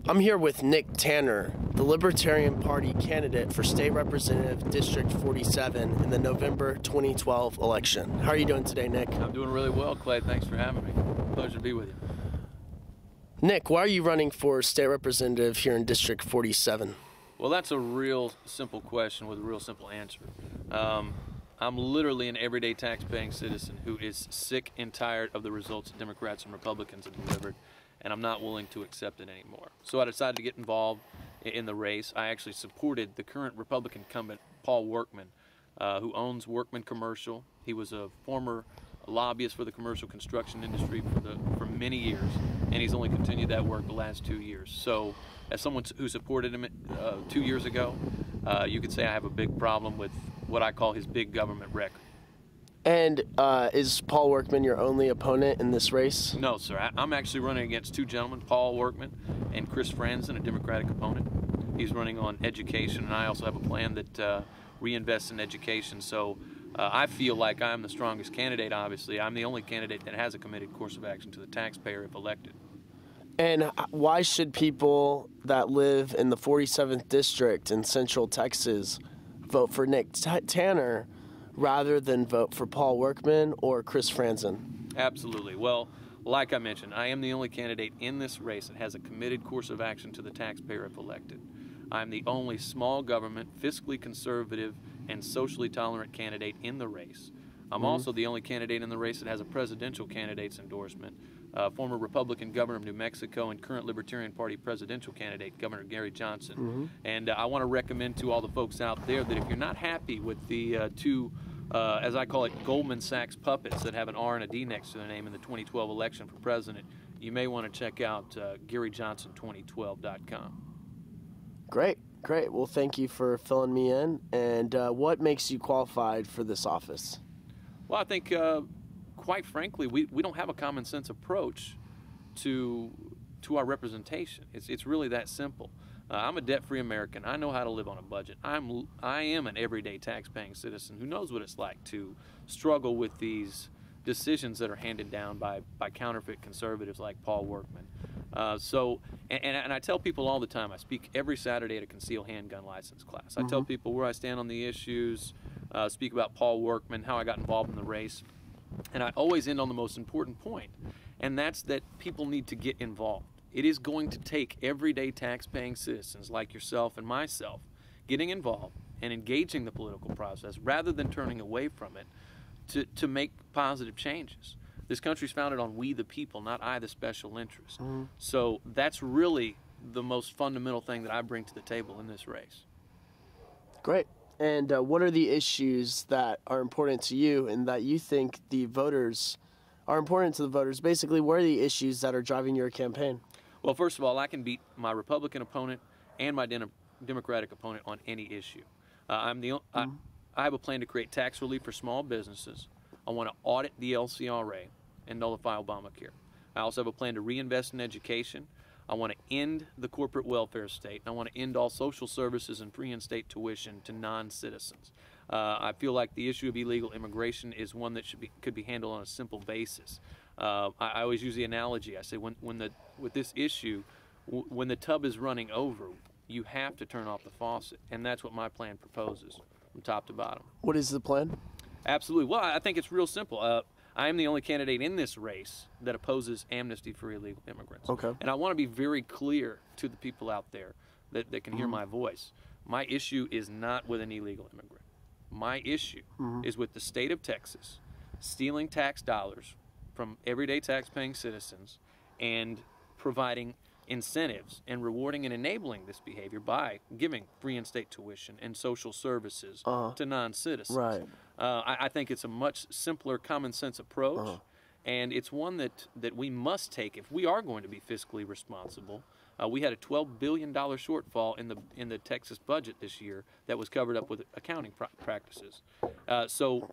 I'm here with Nick Tanner, the Libertarian Party candidate for State Representative District 47 in the November 2012 election. How are you doing today, Nick? I'm doing really well, Clay. Thanks for having me. Pleasure to be with you. Nick, why are you running for State Representative here in District 47? Well, that's a real simple question with a real simple answer. I'm literally an everyday tax-paying citizen who is sick and tired of the results that Democrats and Republicans have delivered, and I'm not willing to accept it anymore. So I decided to get involved in the race. I actually supported the current Republican incumbent, Paul Workman, who owns Workman Commercial. He was a former lobbyist for the commercial construction industry for many years, and he's only continued that work the last 2 years. So as someone who supported him 2 years ago, you could say I have a big problem with what I call his big government record. And is Paul Workman your only opponent in this race? No, sir. I'm actually running against two gentlemen, Paul Workman and Chris Franzen, a Democratic opponent. He's running on education, and I also have a plan that reinvests in education. So I feel like I'm the strongest candidate, obviously. I'm the only candidate that has a committed course of action to the taxpayer if elected. And why should people that live in the 47th District in Central Texas vote for Nick Tanner rather than vote for Paul Workman or Chris Franzen? Absolutely. Well, like I mentioned, I am the only candidate in this race that has a committed course of action to the taxpayer if elected. I'm the only small government, fiscally conservative, and socially tolerant candidate in the race. I'm also the only candidate in the race that has a presidential candidate's endorsement. Former Republican governor of New Mexico and current Libertarian Party presidential candidate, Governor Gary Johnson. And I want to recommend to all the folks out there that if you're not happy with the two, as I call it, Goldman Sachs puppets that have an R and a D next to their name in the 2012 election for president, you may want to check out GaryJohnson2012.com. Great. Well, thank you for filling me in. And what makes you qualified for this office? Well, I think, quite frankly, we don't have a common sense approach to our representation. It's really that simple. I'm a debt-free American. I know how to live on a budget. I am an everyday tax-paying citizen who knows what it's like to struggle with these decisions that are handed down by counterfeit conservatives like Paul Workman. And I tell people all the time, I speak every Saturday at a concealed handgun license class. I tell people where I stand on the issues, speak about Paul Workman, how I got involved in the race, and I always end on the most important point, and that's that people need to get involved. It is going to take everyday tax-paying citizens like yourself and myself getting involved and engaging the political process rather than turning away from it to make positive changes. This country's founded on we the people, not I the special interest. So that's really the most fundamental thing that I bring to the table in this race. Great. And what are the issues that are important to you and that you think the voters are important to the voters? Basically, what are the issues that are driving your campaign? Well, first of all, I can beat my Republican opponent and my Democratic opponent on any issue. I have a plan to create tax relief for small businesses. I want to audit the LCRA and nullify Obamacare. I also have a plan to reinvest in education. I want to end the corporate welfare state, and I want to end all social services and free in-state tuition to non-citizens. I feel like the issue of illegal immigration is one that could be handled on a simple basis. I always use the analogy. I say with this issue, when the tub is running over, you have to turn off the faucet, and that's what my plan proposes from top to bottom. What is the plan? Absolutely. Well, I think it's real simple. I am the only candidate in this race that opposes amnesty for illegal immigrants. Okay. And I want to be very clear to the people out there that can hear my voice. My issue is not with an illegal immigrant. My issue is with the state of Texas stealing tax dollars from everyday tax-paying citizens and providing incentives and rewarding and enabling this behavior by giving free in-state tuition and social services to non-citizens. Right. I think it's a much simpler common sense approach, and it's one that we must take if we are going to be fiscally responsible. We had a $12 billion shortfall in the Texas budget this year that was covered up with accounting practices. So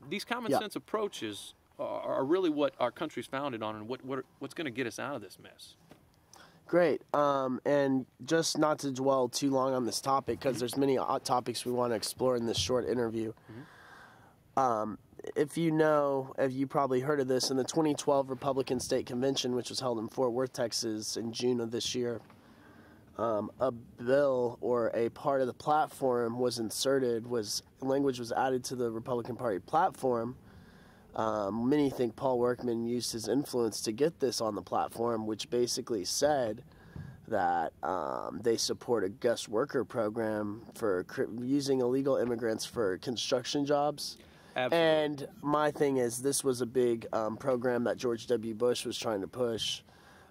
these common sense approaches are really what our country's founded on and what's going to get us out of this mess. Great. And just not to dwell too long on this topic, because there's many topics we want to explore in this short interview. If you probably heard of this, in the 2012 Republican State Convention, which was held in Fort Worth, Texas in June of this year, a bill or a part of the platform was inserted, language was added to the Republican Party platform. Many think Paul Workman used his influence to get this on the platform, which basically said that they support a guest worker program for using illegal immigrants for construction jobs. Absolutely. And my thing is, this was a big program that George W. Bush was trying to push,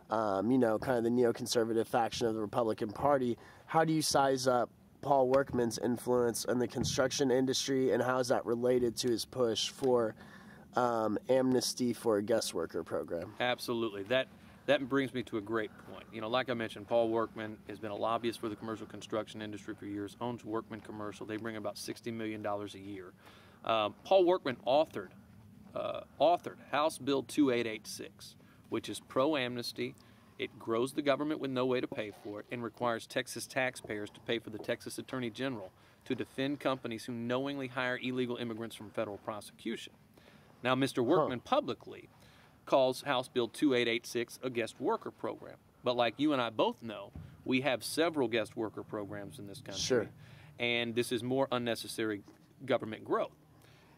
kind of the neoconservative faction of the Republican Party. How do you size up Paul Workman's influence in the construction industry, and how is that related to his push for amnesty for a guest worker program? Absolutely. That brings me to a great point. Like I mentioned, Paul Workman has been a lobbyist for the commercial construction industry for years, owns Workman Commercial. They bring about $60 million a year. Paul Workman authored House Bill 2886, which is pro-amnesty. It grows the government with no way to pay for it and requires Texas taxpayers to pay for the Texas Attorney General to defend companies who knowingly hire illegal immigrants from federal prosecution. Now, Mr. Workman publicly calls House Bill 2886 a guest worker program. But like you and I both know, we have several guest worker programs in this country. Sure. And this is more unnecessary government growth.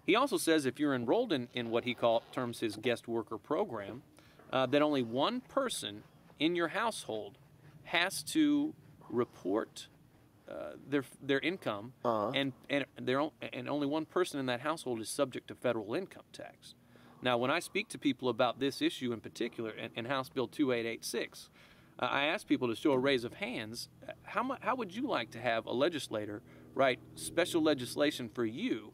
He also says if you're enrolled in what he terms his guest worker program, that only one person in your household has to report their income, and only one person in that household is subject to federal income tax. Now, when I speak to people about this issue in particular, in House Bill 2886, I ask people to show a raise of hands. How would you like to have a legislator write special legislation for you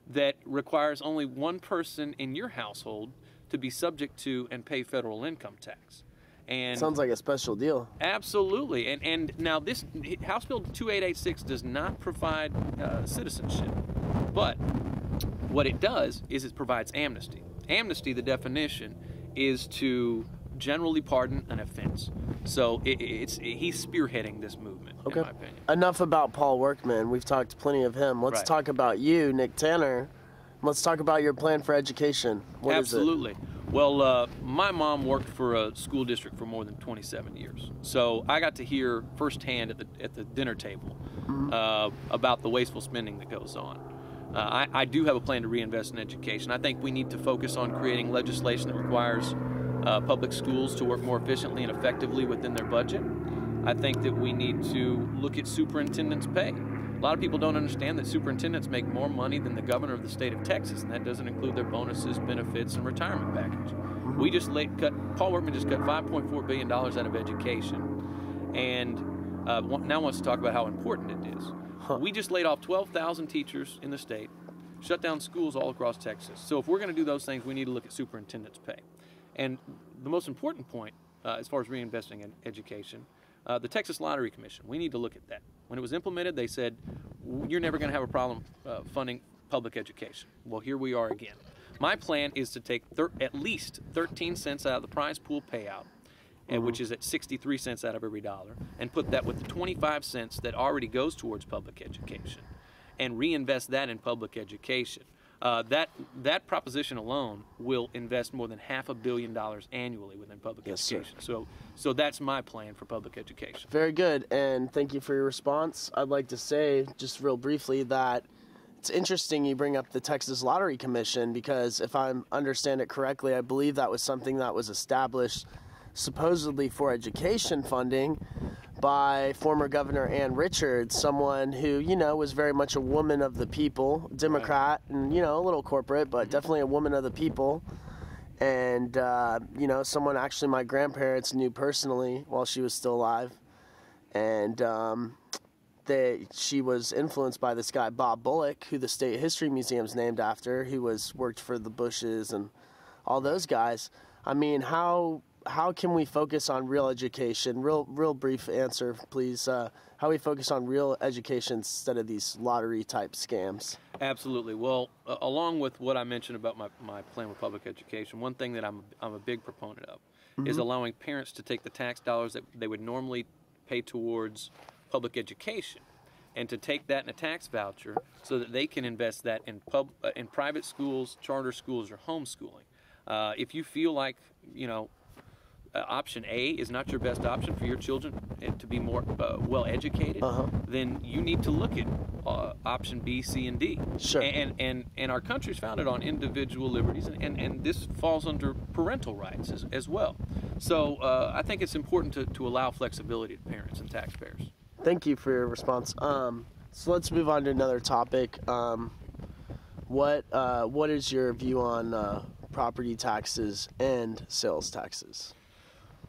that requires only one person in your household to be subject to and pay federal income tax? And sounds like a special deal. Absolutely. And now this House Bill 2886 does not provide citizenship, but what it does is it provides amnesty. Amnesty, the definition, is to generally pardon an offense. So he's spearheading this movement, in my opinion. Enough about Paul Workman. We've talked plenty of him. Let's talk about you, Nick Tanner. Let's talk about your plan for education. What Absolutely. is it? Well, my mom worked for a school district for more than 27 years. So I got to hear firsthand at the dinner table about the wasteful spending that goes on. I do have a plan to reinvest in education. I think we need to focus on creating legislation that requires public schools to work more efficiently and effectively within their budget. I think that we need to look at superintendents' pay. A lot of people don't understand that superintendents make more money than the governor of the state of Texas, and that doesn't include their bonuses, benefits, and retirement package. We just Paul Workman just cut $5.4 billion out of education, and now wants to talk about how important it is. We just laid off 12,000 teachers in the state, shut down schools all across Texas. So if we're going to do those things, we need to look at superintendents' pay. And the most important point, as far as reinvesting in education, the Texas Lottery Commission, we need to look at that. When it was implemented, they said, you're never going to have a problem funding public education. Well, here we are again. My plan is to take at least 13 cents out of the prize pool payout, which is at 63 cents out of every dollar, and put that with the 25 cents that already goes towards public education, and reinvest that in public education. That proposition alone will invest more than $500 million annually within public education. So that's my plan for public education. Very good, and thank you for your response. I'd like to say, just real briefly, that it's interesting you bring up the Texas Lottery Commission, because if I understand it correctly, I believe that was something that was established supposedly for education funding by former Governor Ann Richards, someone who, was very much a woman of the people, Democrat, and, a little corporate, but definitely a woman of the people. And, someone actually my grandparents knew personally while she was still alive. And she was influenced by this guy, Bob Bullock, who the State History Museum's named after, who worked for the Bushes and all those guys. I mean, how can we focus on real education? Real brief answer, please. How we focus on real education instead of these lottery-type scams? Absolutely. Well, along with what I mentioned about my plan with public education, one thing that I'm a big proponent of is allowing parents to take the tax dollars that they would normally pay towards public education and to take that in a tax voucher so that they can invest that in private schools, charter schools, or homeschooling. If you feel like, option A is not your best option for your children to be more well educated, then you need to look at option B, C, and D. Sure. And our country's founded on individual liberties, and this falls under parental rights as well. So I think it's important to allow flexibility to parents and taxpayers. Thank you for your response. So let's move on to another topic. What is your view on property taxes and sales taxes?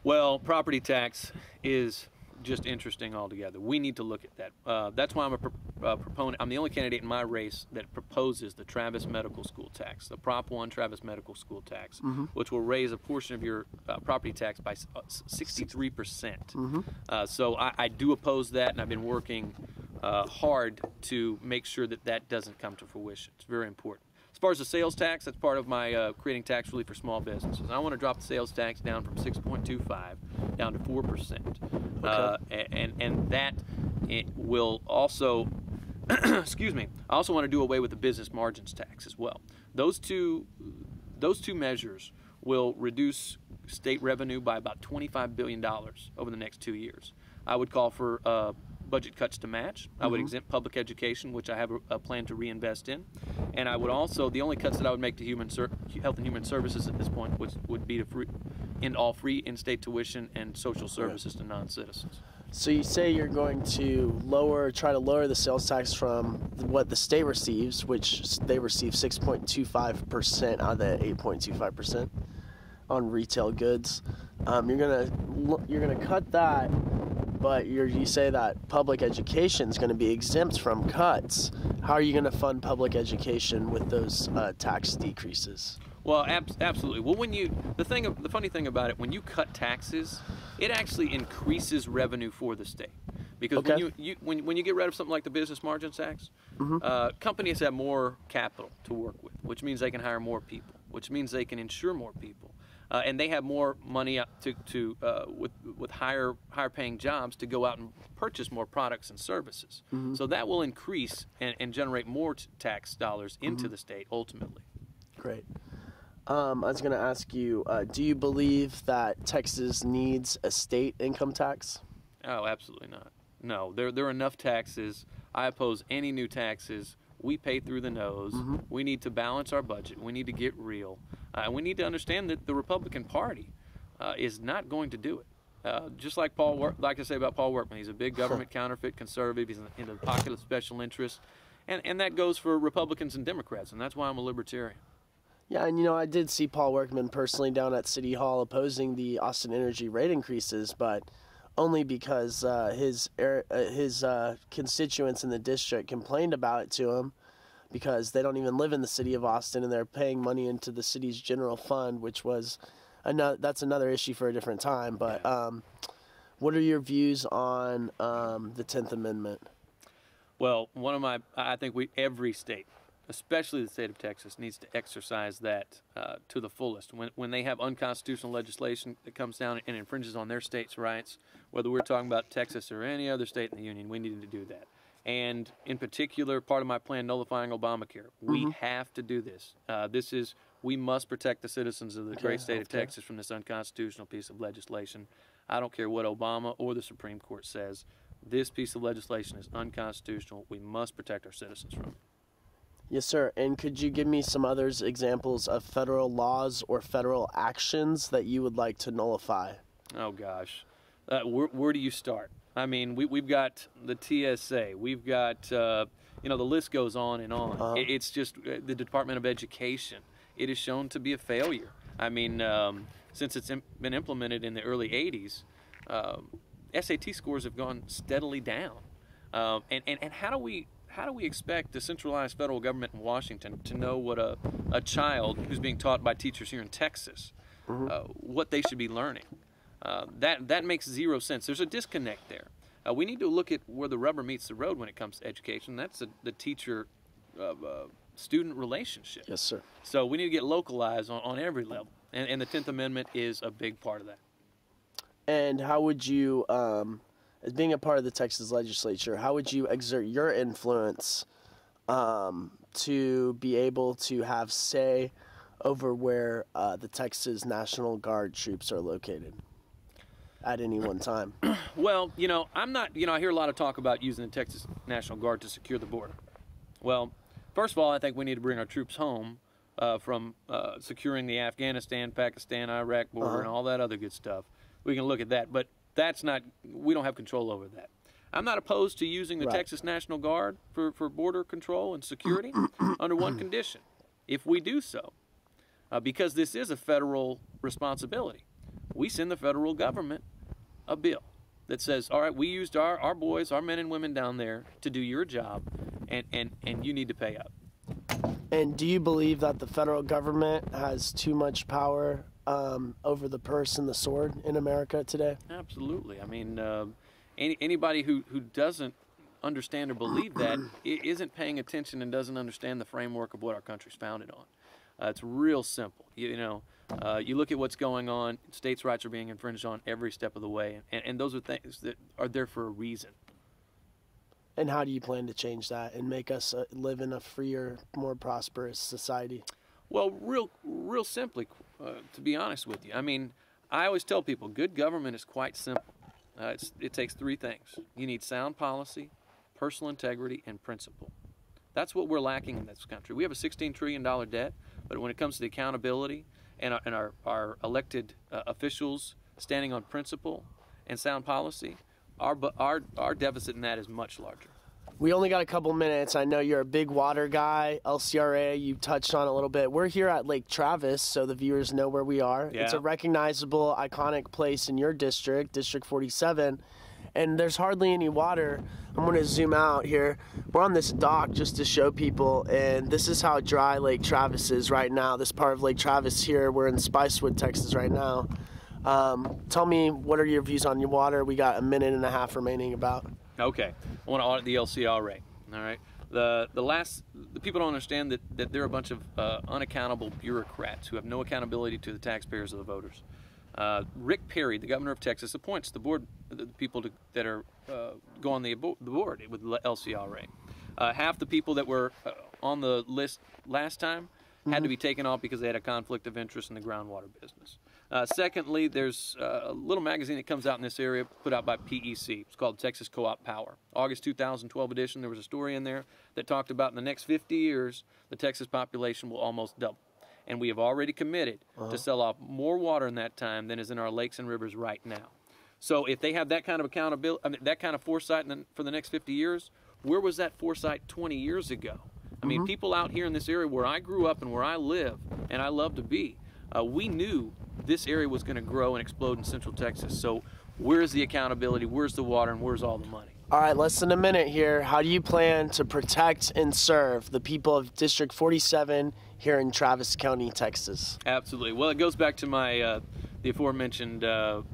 Well, property tax is just interesting altogether. We need to look at that. That's why I'm a proponent. I'm the only candidate in my race that proposes the Travis Medical School tax, the Prop 1 Travis Medical School tax, which will raise a portion of your property tax by 63%. So I do oppose that, and I've been working hard to make sure that that doesn't come to fruition. It's very important. As far as the sales tax, that's part of my creating tax relief for small businesses. I want to drop the sales tax down from 6.25 down to 4%. Okay. And that will also, excuse me, I also want to do away with the business margins tax as well. Those two measures will reduce state revenue by about $25 billion over the next 2 years. I would call for budget cuts to match. I would exempt public education, which I have a plan to reinvest in. And I would also, the only cuts that I would make to health and human services at this point would be to end all free in-state tuition and social services to non-citizens. So you say you're going to try to lower the sales tax from what the state receives, which they receive 6.25% out of the 8.25% on retail goods. You're gonna cut that, but you say that public education is going to be exempt from cuts. How are you going to fund public education with those tax decreases? Well, absolutely. Well, the funny thing about it, when you cut taxes, it actually increases revenue for the state. Because when you get rid of something like the business margin tax, companies have more capital to work with, which means they can hire more people, which means they can insure more people. And they have more money with higher paying jobs to go out and purchase more products and services. So that will increase and generate more tax dollars into the state ultimately. Great. I was going to ask you, do you believe that Texas needs a state income tax? Oh, absolutely not. No, there are enough taxes. I oppose any new taxes. We pay through the nose. We need to balance our budget. We need to get real. And we need to understand that the Republican Party is not going to do it. Just like I say about Paul Workman, he's a big government counterfeit conservative. He's in the pocket of special interests. And that goes for Republicans and Democrats, and that's why I'm a libertarian. Yeah, and I did see Paul Workman personally down at City Hall opposing the Austin Energy rate increases, but only because his constituents in the district complained about it to him, because they don't even live in the city of Austin and they're paying money into the city's general fund, which was that's another issue for a different time. But what are your views on the 10th Amendment? Well, I think every state, especially the state of Texas, needs to exercise that to the fullest. When they have unconstitutional legislation that comes down and infringes on their state's rights, whether we're talking about Texas or any other state in the union, we need to do that. And in particular, part of my plan, nullifying Obamacare. We have to do this. We must protect the citizens of the great state of Texas from this unconstitutional piece of legislation. I don't care what Obama or the Supreme Court says. This piece of legislation is unconstitutional. We must protect our citizens from it. Yes, sir. And could you give me some other examples of federal laws or federal actions that you would like to nullify? Oh, gosh. Where do you start? I mean, we've got the TSA. We've got, the list goes on and on. It's just the Department of Education. It is shown to be a failure. I mean, since it's been implemented in the early 80s, SAT scores have gone steadily down. And how do we expect the centralized federal government in Washington to know what a child who's being taught by teachers here in Texas, what they should be learning? That makes zero sense. There's a disconnect there. We need to look at where the rubber meets the road when it comes to education. That's the teacher-student relationship. Yes, sir. So we need to get localized on every level, and the 10th Amendment is a big part of that. And how would you, as being a part of the Texas legislature, how would you exert your influence to be able to have say over where the Texas National Guard troops are located? at any one time? Well, I'm not, I hear a lot of talk about using the Texas National Guard to secure the border. Well, first of all, I think we need to bring our troops home from securing the Afghanistan, Pakistan, Iraq border, and all that other good stuff. We can look at that, but we don't have control over that. I'm not opposed to using the Texas National Guard for border control and security under one condition. If we do so, because this is a federal responsibility, we send the federal government a bill that says, all right, we used our boys, our men and women down there to do your job, and you need to pay up. And do you believe that the federal government has too much power over the purse and the sword in America today? Absolutely. I mean, anybody who doesn't understand or believe that isn't paying attention and doesn't understand the framework of what our country's founded on. It's real simple. You look at what's going on. States' rights are being infringed on every step of the way, and those are things that are there for a reason. And how do you plan to change that and make us live in a freer, more prosperous society? Well, real simply, to be honest with you, I mean, I always tell people good government is quite simple. It takes three things. You need sound policy, personal integrity, and principle. That's what we're lacking in this country. We have a $16 trillion debt, but when it comes to the accountability and our elected officials standing on principle and sound policy, our deficit in that is much larger. We only got a couple minutes. I know you're a big water guy, LCRA, you touched on a little bit. We're here at Lake Travis, so the viewers know where we are. Yeah. It's a recognizable, iconic place in your district, District 47, and there's hardly any water. I'm going to zoom out here. We're on this dock just to show people, and this is how dry Lake Travis is right now. This part of Lake Travis here, we're in Spicewood, Texas right now. Tell me, what are your views on your water? We got a minute and a half remaining about. Okay, I want to audit the LCRA. All right, the people don't understand that they're a bunch of unaccountable bureaucrats who have no accountability to the taxpayers or the voters. Rick Perry, the governor of Texas, appoints the board, the people that are go on the board with LCRA. Half the people that were on the list last time had to be taken off because they had a conflict of interest in the groundwater business. Secondly, there's a little magazine that comes out in this area put out by PEC. It's called Texas Co-op Power. August 2012 edition, there was a story in there that talked about in the next 50 years, the Texas population will almost double. And we have already committed to sell off more water in that time than is in our lakes and rivers right now. So if they have that kind of accountability, I mean, that kind of foresight for the next 50 years, where was that foresight 20 years ago? I mean, people out here in this area where I grew up and where I live and I love to be, we knew this area was going to grow and explode in Central Texas. So where's the accountability, where's the water, and where's all the money? All right, less than a minute here. How do you plan to protect and serve the people of District 47 here in Travis County, Texas? Absolutely. Well, it goes back to my the aforementioned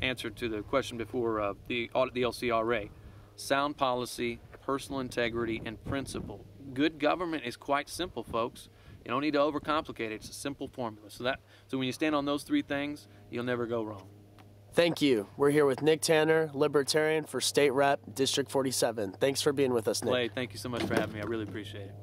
answer to the question before the audit the LCRA. Sound policy, personal integrity, and principle. Good government is quite simple, folks. You don't need to overcomplicate it. It's a simple formula. So when you stand on those three things, you'll never go wrong. Thank you. We're here with Nick Tanner, Libertarian for State Rep, District 47. Thanks for being with us, Nick. Clay, thank you so much for having me. I really appreciate it.